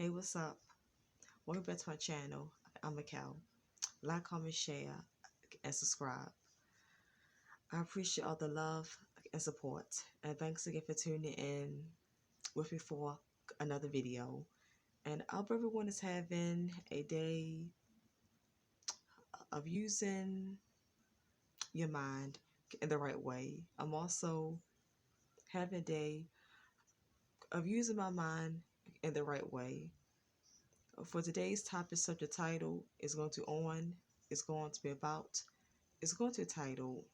Hey, what's up? Welcome back to my channel. I'm Mikkel. Like, comment, share, and subscribe. I appreciate all the love and support. And thanks again for tuning in with me for another video. And I hope everyone is having a day of using your mind in the right way. I'm also having a day of using my mind in the right way. For today's topic subject title is going to on, it's going to be about, it's going to title,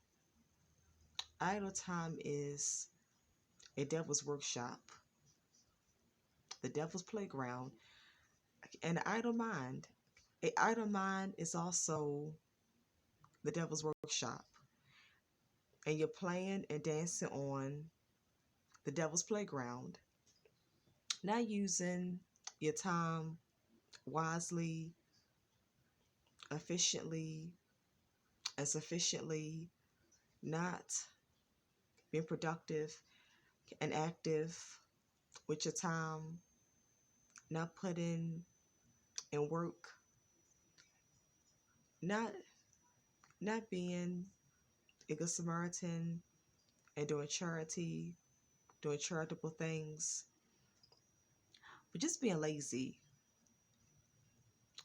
Idle time is a devil's workshop, the devil's playground, and an idle mind. A idle mind is also the devil's workshop, and you're playing and dancing on the devil's playground, not using your time wisely, efficiently, and sufficiently, not being productive and active with your time, not putting in work, not not being a good Samaritan and doing charity, doing charitable things, but just being lazy,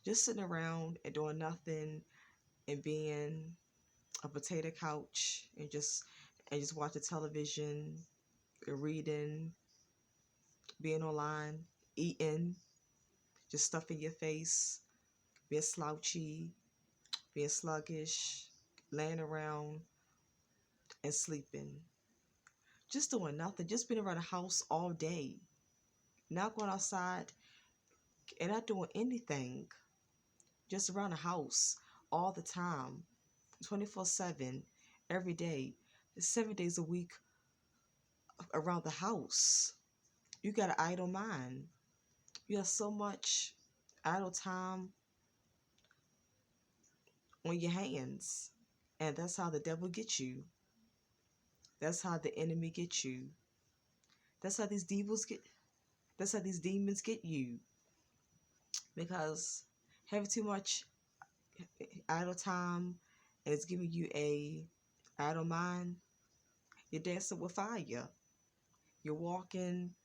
just sitting around and doing nothing and being a potato couch and just watching television, reading, being online, eating, just stuffing your face, being slouchy, being sluggish, laying around and sleeping. Just doing nothing, just being around the house all day, not going outside and not doing anything, just around the house all the time, 24/7, every day, 7 days a week around the house. You got an idle mind. You have so much idle time on your hands. And that's how the devil gets you. That's how the enemy gets you. That's how these devils get that's how these demons get you. Because having too much idle time and it's giving you a idle mind, you're dancing with fire. You're walking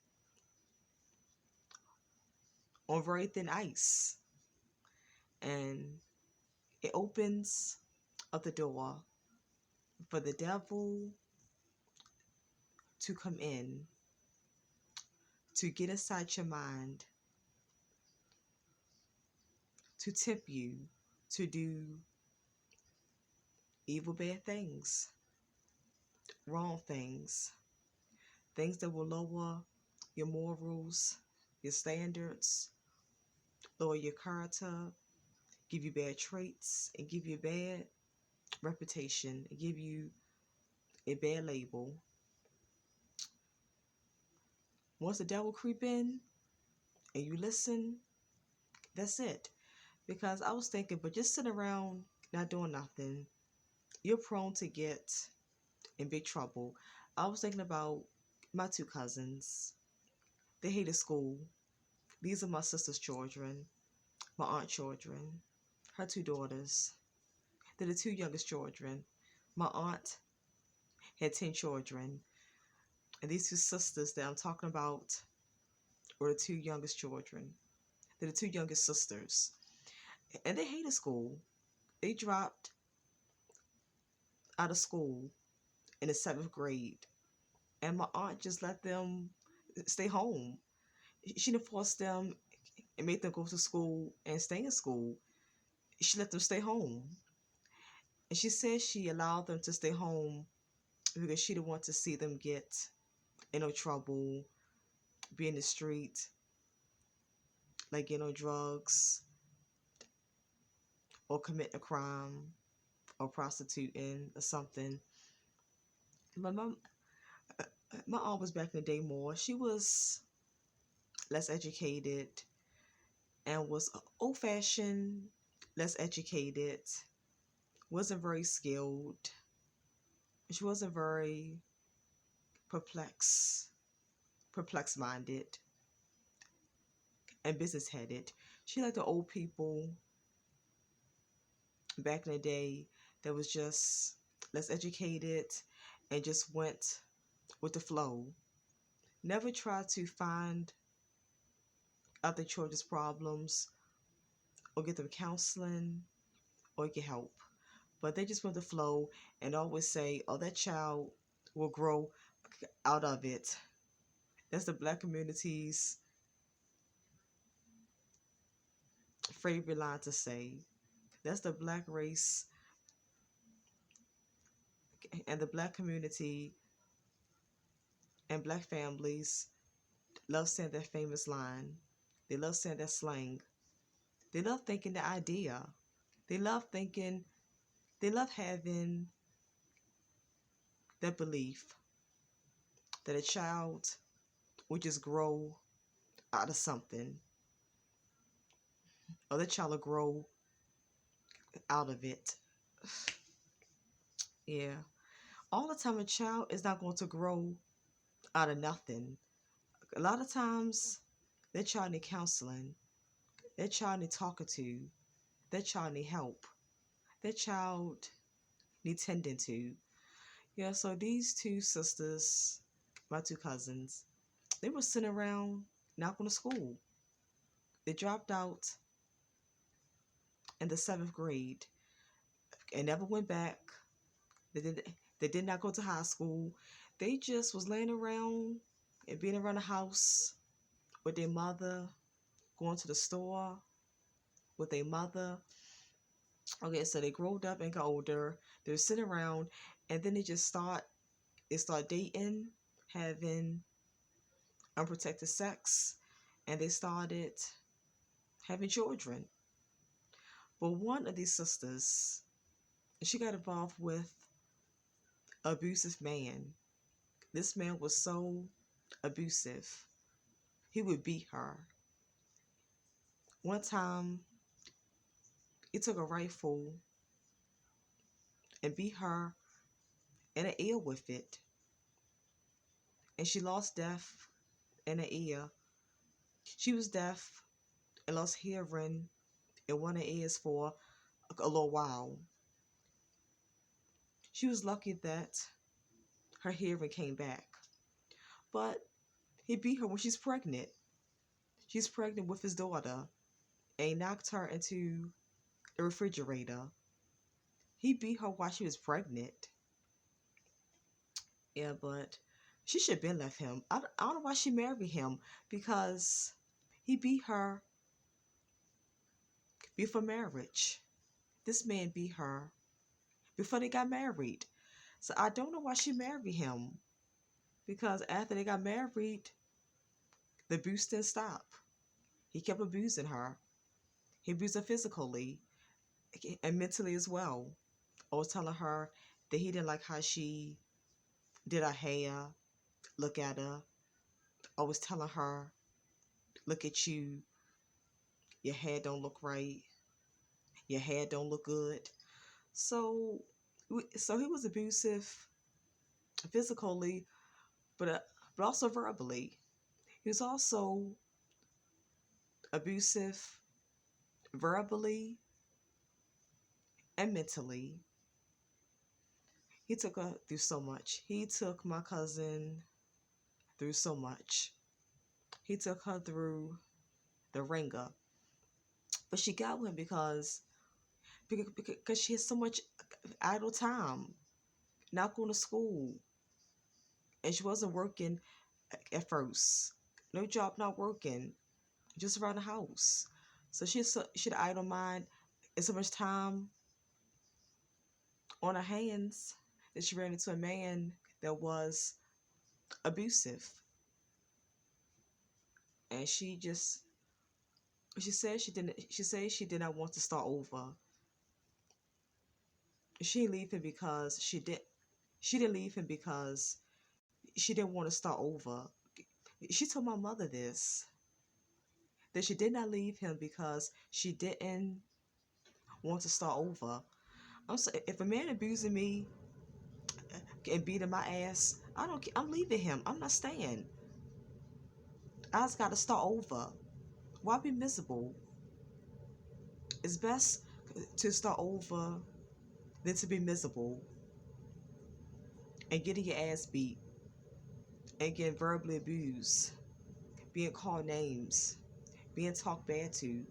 on very thin ice. And it opens up the door for the devil to come in, to get inside your mind, to tempt you to do evil, bad things, wrong things, things that will lower your morals, your standards, lower your character, give you bad traits, and give you a bad reputation, and give you a bad label. Once the devil creep in and you listen, that's it. Because I was thinking, but just sitting around not doing nothing, you're prone to get in big trouble. I was thinking about my two cousins. They hated school. These are my sister's children, my aunt's children, her two daughters. They're the two youngest children. My aunt had 10 children. And these two sisters that I'm talking about were the two youngest children. They're the two youngest sisters. And they hated school. They dropped out of school in the 7th grade. And my aunt just let them stay home. She didn't force them and make them go to school and stay in school. She let them stay home. And she said she allowed them to stay home because she didn't want to see them get in no trouble, be in the street, like drugs, or commit a crime, or prostituting, or something. My mom, my aunt was back in the day more. She was less educated and was old-fashioned, less educated, wasn't very skilled. She wasn't very perplexed minded. and business headed. She like the old people back in the day that was just less educated and just went with the flow. Never tried to find other children's problems or get them counseling or get help. But they just went with the flow and always say, oh, that child will grow out of it. That's the black community's favorite line to say. That's the black race and the black community and black families love saying that famous line. They love saying that slang. They love thinking the idea. They love thinking, they love having that belief that a child will just grow out of something, or the child will grow out of it. Yeah. All the time, a child is not going to grow out of nothing. A lot of times, that child need counseling. That child need talking to. That child need help. That child need tending to. Yeah, so these two sisters, my two cousins, they were sitting around not going to school. They dropped out in the seventh grade and never went back. They did not go to high school. They just was laying around and being around the house with their mother, going to the store with their mother. Okay, so they growed up and got older. They were sitting around, and then they start dating, having unprotected sex, and they started having children. But one of these sisters, she got involved with an abusive man. This man was so abusive. He would beat her. One time, he took a rifle and beat her in the ear with it. And she lost deaf in the ear. She was deaf and lost hearing in one of the ears for a little while. She was lucky that her hearing came back. But he beat her when she's pregnant. She's pregnant with his daughter and he knocked her into the refrigerator. He beat her while she was pregnant. Yeah, but she should have been left him. I don't know why she married him because he beat her before marriage. This man beat her before they got married. So I don't know why she married him because after they got married, the abuse didn't stop. He kept abusing her. He abused her physically and mentally as well. I was telling her that he didn't like how she did her hair, look at her. I was telling her, look at you, your hair don't look right, your hair don't look good. So, so he was abusive physically, but also verbally. He was also abusive verbally and mentally. He took her through so much. He took my cousin through so much. He took her through the ringer. But she got with him because she had so much idle time, not going to school, and she wasn't working at first. No job, not working, just around the house. So she had idle mind and so much time on her hands that she ran into a man that was abusive. And she said she did not want to start over. She didn't leave him because she didn't leave him because she didn't want to start over. She told my mother this, that she did not leave him because she didn't want to start over. I'm saying, if a man abusing me and beating my ass, I don't care. I'm leaving him. I'm not staying. I just got to start over Why be miserable? It's best to start over than to be miserable and getting your ass beat and getting verbally abused, being called names, being talked bad to,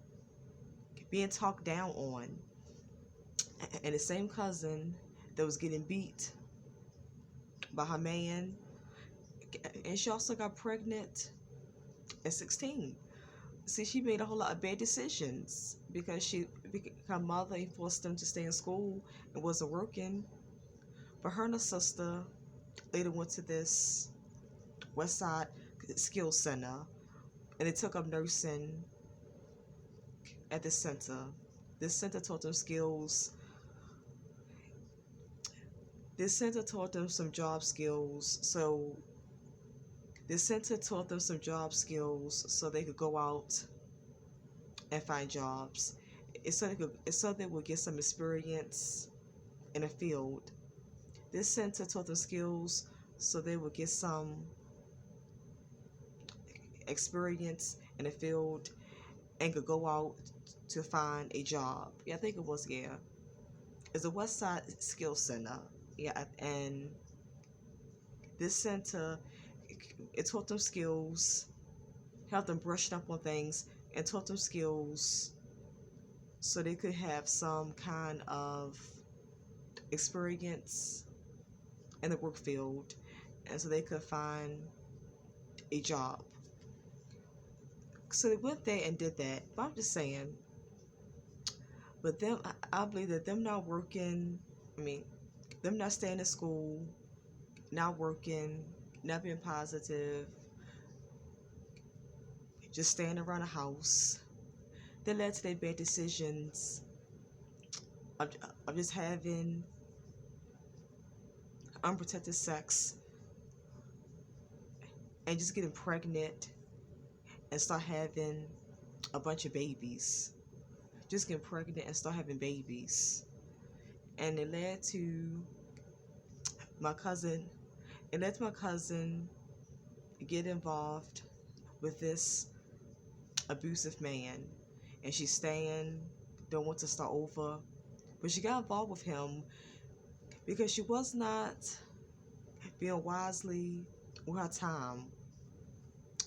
being talked down on. And the same cousin that was getting beat by her man, and she also got pregnant at 16. See, she made a whole lot of bad decisions because her mother forced them to stay in school and wasn't working. But her and her sister later went to this West Side Skills Center, and they took up nursing at this center. This center taught them skills. This center taught them some job skills. So this center taught them some job skills so they could go out and find jobs. It's so they would get some experience in a field. This center taught them skills so they would get some experience in a field and could go out to find a job. Yeah, I think it was, yeah. It's a West Side Skills Center. Yeah, and this center, it taught them skills, helped them brushing up on things, and taught them skills so they could have some kind of experience in the work field and so they could find a job. So they went there and did that. But I'm just saying, but them, I believe that them not working, I mean, them not staying in school, not working, not being positive, just staying around the house, that led to their bad decisions of, of just having unprotected sex and just getting pregnant and start having a bunch of babies. Just getting pregnant and start having babies. And it led to my cousin, get involved with this abusive man. And she's staying, don't want to start over. But she got involved with him because she was not being wisely with her time.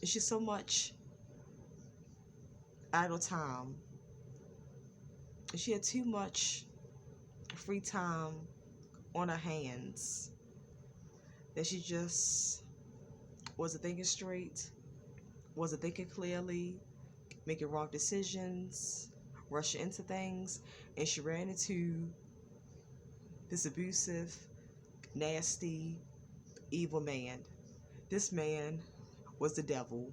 She's so much idle time. She had too much free time on her hands that she just wasn't thinking straight, wasn't thinking clearly, making wrong decisions, rushing into things, and she ran into this abusive, nasty, evil man. This man was the devil.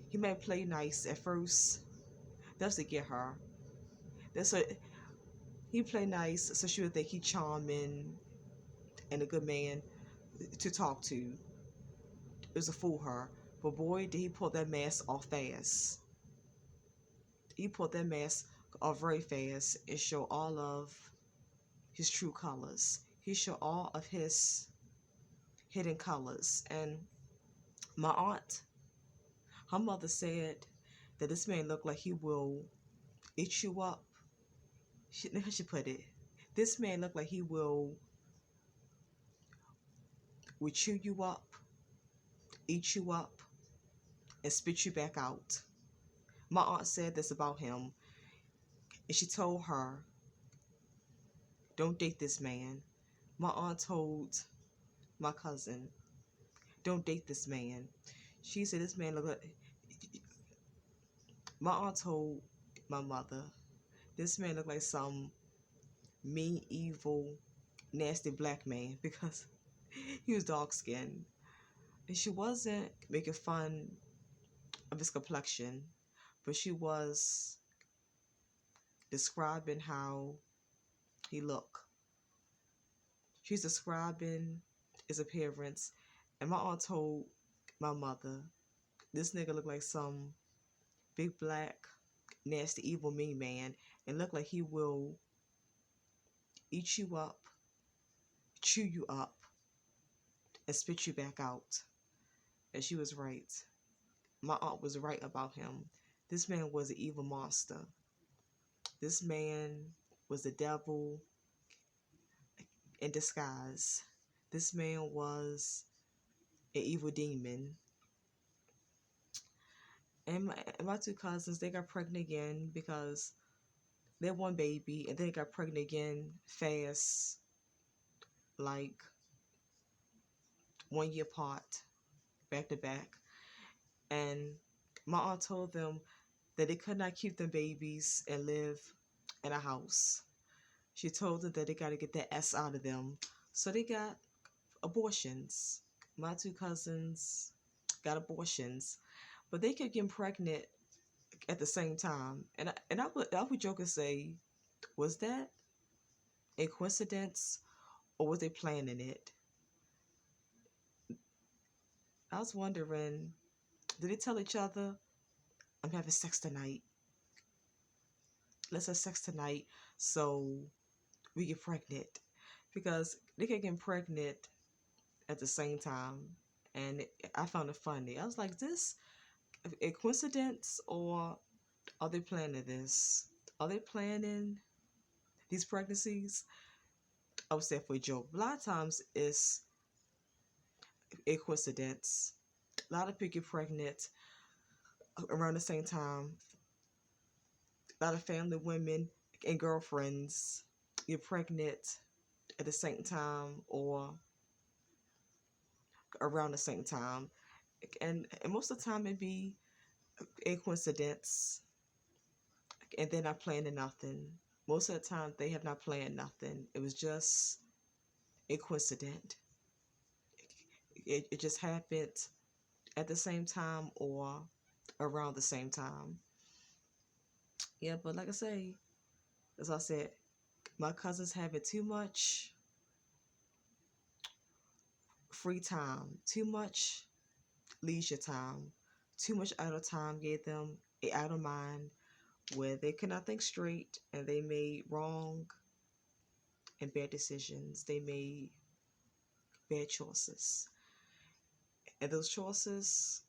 He might play nice at first. That's to get her. That's what he played nice, so she would think he charming and a good man to talk to. It was to fool her. But boy, did he pull that mask off fast. He pulled that mask off very fast and showed all of his true colors. He showed all of his hidden colors. And my aunt, her mother said that this man looked like he will eat you up. How she put it? This man looked like he will chew you up, eat you up, and spit you back out. My aunt said this about him, and she told her, don't date this man. My aunt told my cousin, don't date this man. She said this man looked like, my aunt told my mother, this man looked like some mean, evil, nasty black man because he was dark skinned. And she wasn't making fun of his complexion, but she was describing how he looked. She's describing his appearance, and my aunt told my mother, this nigga looked like some big black, nasty, evil, mean man, and looked like he will eat you up, chew you up, and spit you back out. And she was right. My aunt was right about him. This man was an evil monster. This man was the devil in disguise. This man was an evil demon. And my two cousins, they got pregnant again because they had one baby, and then they got pregnant again fast, like 1 year apart, back to back. And my aunt told them that they could not keep them babies and live in a house. She told them that they got to get that S out of them. So they got abortions. My two cousins got abortions, but they kept getting pregnant at the same time. And I would joke and say, was that a coincidence or was they planning it? I was wondering, did they tell each other, I'm having sex tonight? Let's have sex tonight so we get pregnant. Because they kept getting pregnant at the same time. And I found it funny. I was like, this a coincidence or are they planning this? Are they planning these pregnancies? I would say for a joke. A lot of times it's a coincidence. A lot of people get pregnant around the same time. A lot of family women and girlfriends get pregnant at the same time or around the same time. And most of the time it be a coincidence and they're not planning nothing. Most of the time they have not planned nothing. It was just a coincidence. It just happened at the same time or around the same time. Yeah, but like I say, as I said, my cousins having too much free time, too much leisure time, too much idle time gave them a idle mind where they could not think straight and they made wrong and bad decisions. They made bad choices. And those choices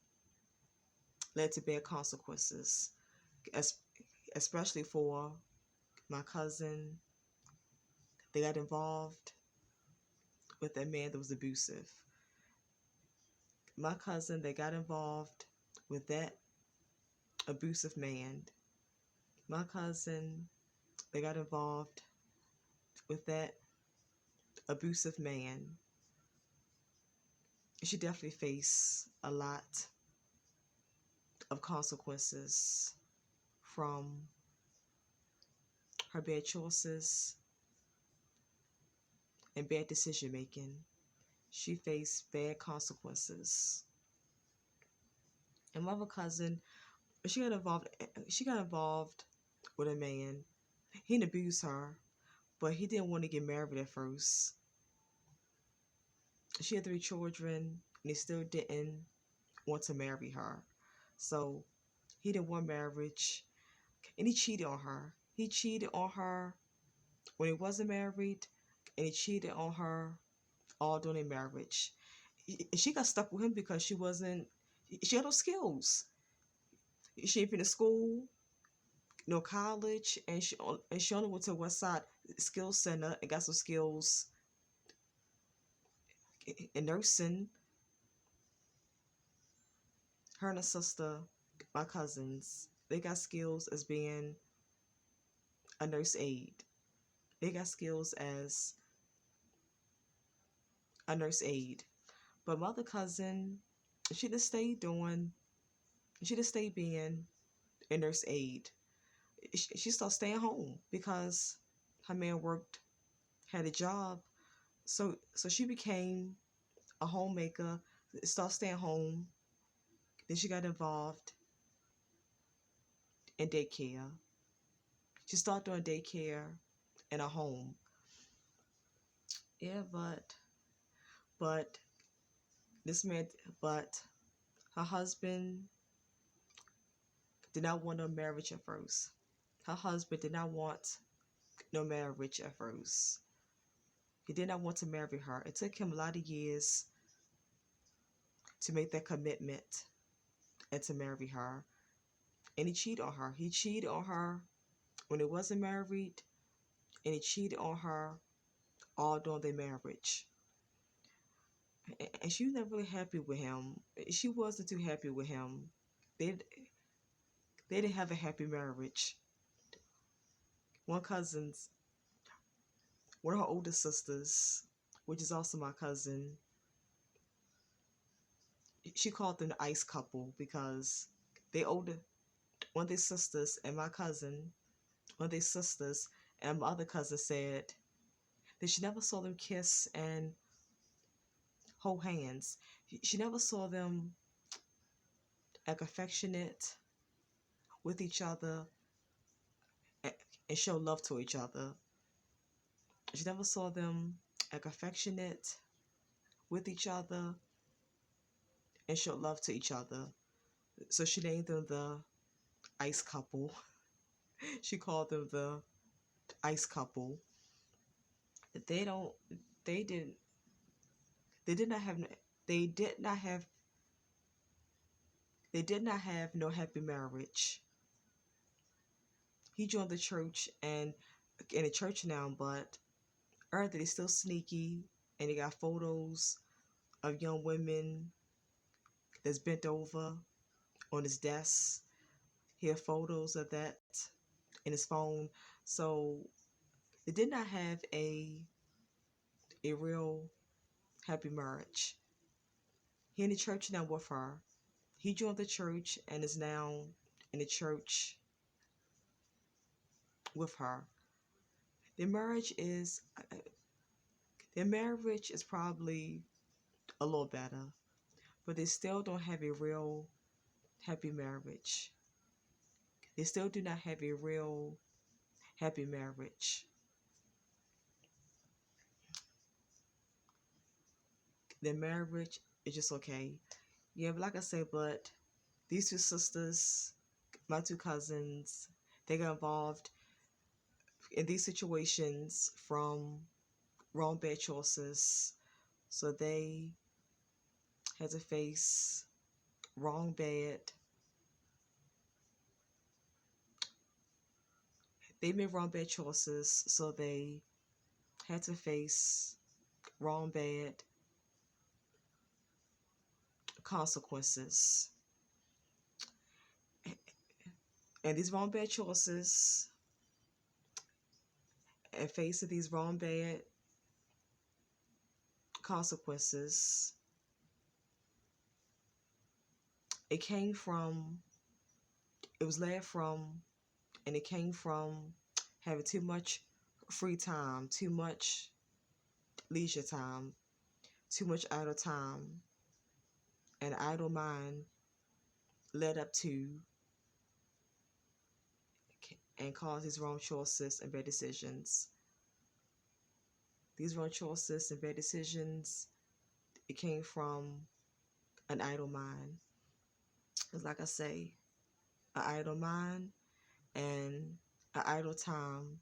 led to bad consequences, especially for my cousin. They got involved with a man that was abusive. My cousin, they got involved with that abusive man. My cousin, they got involved with that abusive man. She definitely faced a lot of consequences from her bad choices and bad decision making. She faced bad consequences. And my other cousin, she got involved. She got involved with a man. He didn't abuse her, but he didn't want to get married at first. She had 3 children, and he still didn't want to marry her. So he didn't want marriage, and he cheated on her. He cheated on her when he wasn't married, and he cheated on her all during their marriage. She got stuck with him because she had no skills. She ain't been to school, no college, and she only went to West Side Skills Center and got some skills in nursing. Her and her sister, my cousins, they got skills as being a nurse aide. They got skills as a nurse aide. But my other cousin, she just stayed doing, she just stayed being a nurse aide. She started staying home because her man worked, had a job. So she became a homemaker, started staying home. Then she got involved in daycare. She started doing daycare in a home. Yeah, but this man, but her husband did not want no marriage at first. Her husband did not want no marriage at first. He did not want to marry her. It took him a lot of years to make that commitment and to marry her. and he cheated on her. He cheated on her when he wasn't married, and he cheated on her all during their marriage. And she was never really happy with him. She wasn't too happy with him. They they didn't have a happy marriage. One cousin's one of her older sisters, which is also my cousin, she called them the ice couple because they older one of their sisters and my cousin, one of their sisters and my other cousin said that she never saw them kiss and hold hands. She never saw them like affectionate with each other and show love to each other. She never saw them like affectionate with each other and show love to each other. So she named them the ice couple. She called them the ice couple. They don't. They didn't. They did not have. They did not have. They did not have no happy marriage. He joined the church and in a church now, but earlier they still sneaky and they got photos of young women that's bent over on his desk. He had photos of that in his phone. So they did not have a real happy marriage. He in the church now with her. He joined the church and is now in the church with her. Their marriage is their marriage is probably a little better, but they still don't have a real happy marriage. They still do not have a real happy marriage. Their marriage is just okay. Yeah, but like I said, but these two sisters, my two cousins, they got involved in these situations from wrong bad choices. So they had to face wrong bad. They made wrong bad choices, so they had to face wrong bad consequences. And these wrong bad choices and facing these wrong bad consequences, it came from, it was led from, and it came from having too much free time, too much leisure time, too much idle time, and idle mind led up to and caused these wrong choices and bad decisions. These wrong choices and bad decisions, it came from an idle mind. It's like I say, an idle mind and an idle time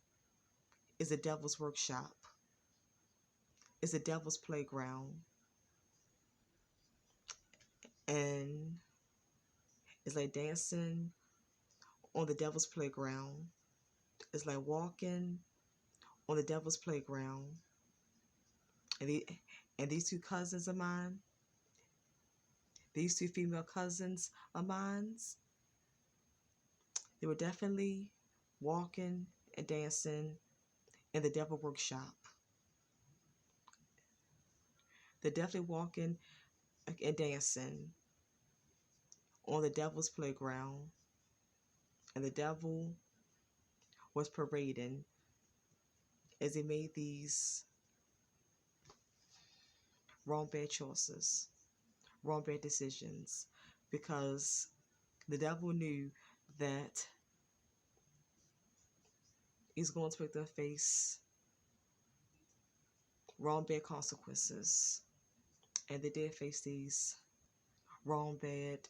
is a devil's workshop. It's a devil's playground. And it's like dancing on the devil's playground. It's like walking on the devil's playground. And, these two cousins of mine, these two female cousins of mine, they were definitely walking and dancing in the devil workshop. They're definitely walking and dancing on the devil's playground. And the devil was parading as they made these wrong bad choices, wrong bad decisions, because the devil knew that he's going to make them face wrong bad consequences. And they did face these wrong bad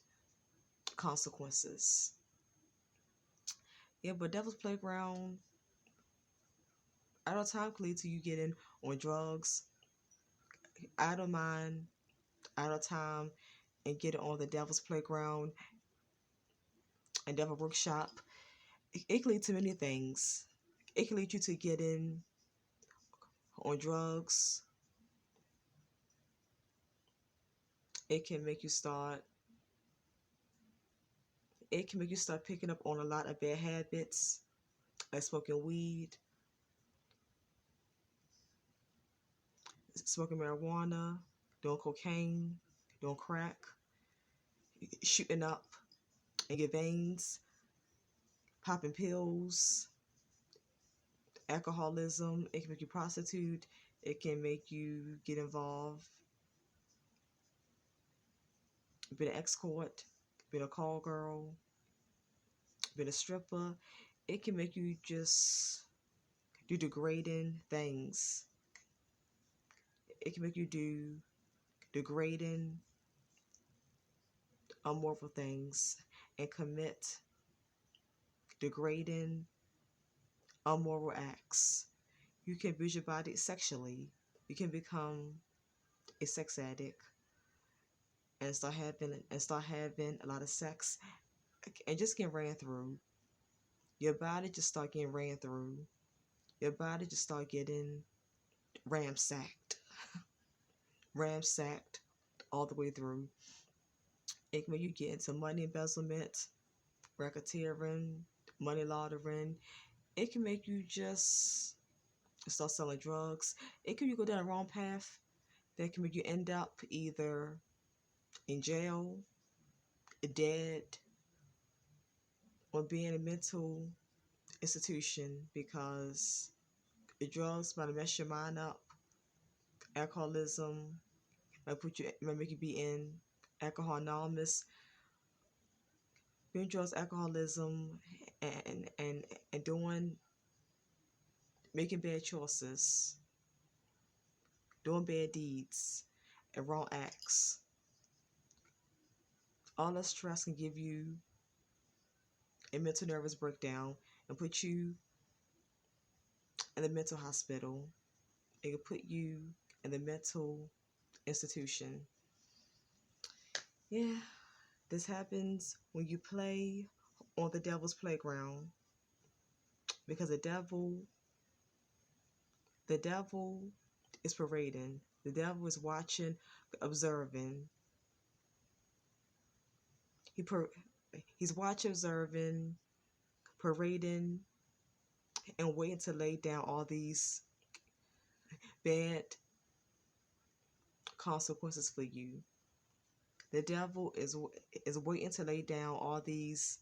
consequences. Yeah, but devil's playground, idle time can lead to you getting on drugs, idle mind, idle time, and getting on the devil's playground and devil workshop, it can lead to many things. It can lead you to getting on drugs. It can make you start. It can make you start picking up on a lot of bad habits, like smoking weed, smoking marijuana, doing cocaine, doing crack, shooting up in your veins, popping pills, alcoholism. It can make you prostitute. It can make you get involved, being an escort, being a call girl, being a stripper. It can make you just do degrading things. It can make you do degrading, unmoral things and commit degrading, unmoral acts. You can abuse your body sexually. You can become a sex addict and start having a lot of sex and just get ran through. Your body just start getting ran through. Your body just start getting ramsacked, ramsacked all the way through. It can make you get into money embezzlement, racketeering, money laundering. It can make you just start selling drugs. It can make you go down the wrong path. That can make you end up either in jail, dead, or being in a mental institution because the drugs might mess your mind up. Alcoholism might make you be in alcohol anonymous. Being drugs, alcoholism, and making bad choices, doing bad deeds, and wrong acts. All that stress can give you a mental nervous breakdown and put you in the mental hospital. It can put you in the mental institution. Yeah, this happens when you play on the devil's playground because the devil is parading. The devil is watching, observing. He's watching, observing, parading, and waiting to lay down all these bad consequences for you. The devil is waiting to lay down all these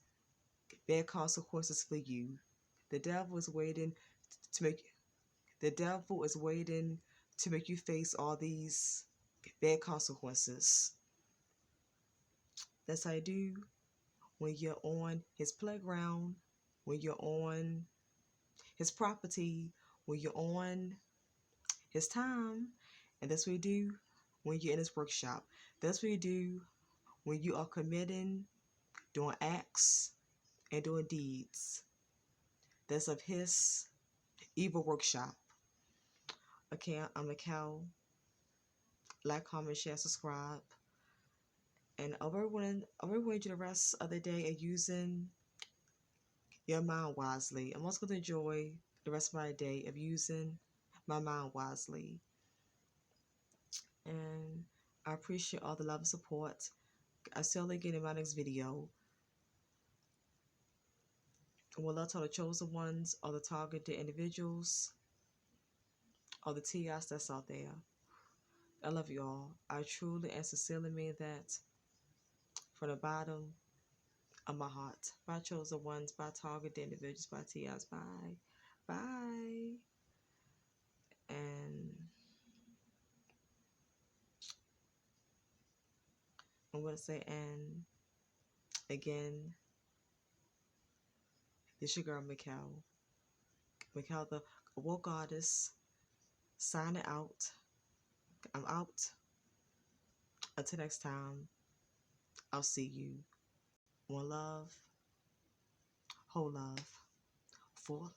bad consequences for you. The devil is waiting to make you face all these bad consequences. That's how I do when you're on his playground, when you're on his property, when you're on his time. And that's what you do when you're in his workshop. That's what you do when you are committing, doing acts, and doing deeds that's of his evil workshop. Okay, I'm Mikkel. Like, comment, share, subscribe. And I'll reward you the rest of the day of using your mind wisely. I'm also going to enjoy the rest of my day of using my mind wisely. And I appreciate all the love and support. I'll see you again in my next video. Will I tell the chosen ones or the targeted individuals or the TIs that's out there? I love you all. I truly and sincerely mean that from the bottom of my heart. By chosen ones, by targeted individuals, by TIs. Bye. Bye. And I'm going to say, and again, this your girl, Mikkel. Mikkel, the woke goddess, signing out. I'm out. Until next time, I'll see you. One love, whole love, full love.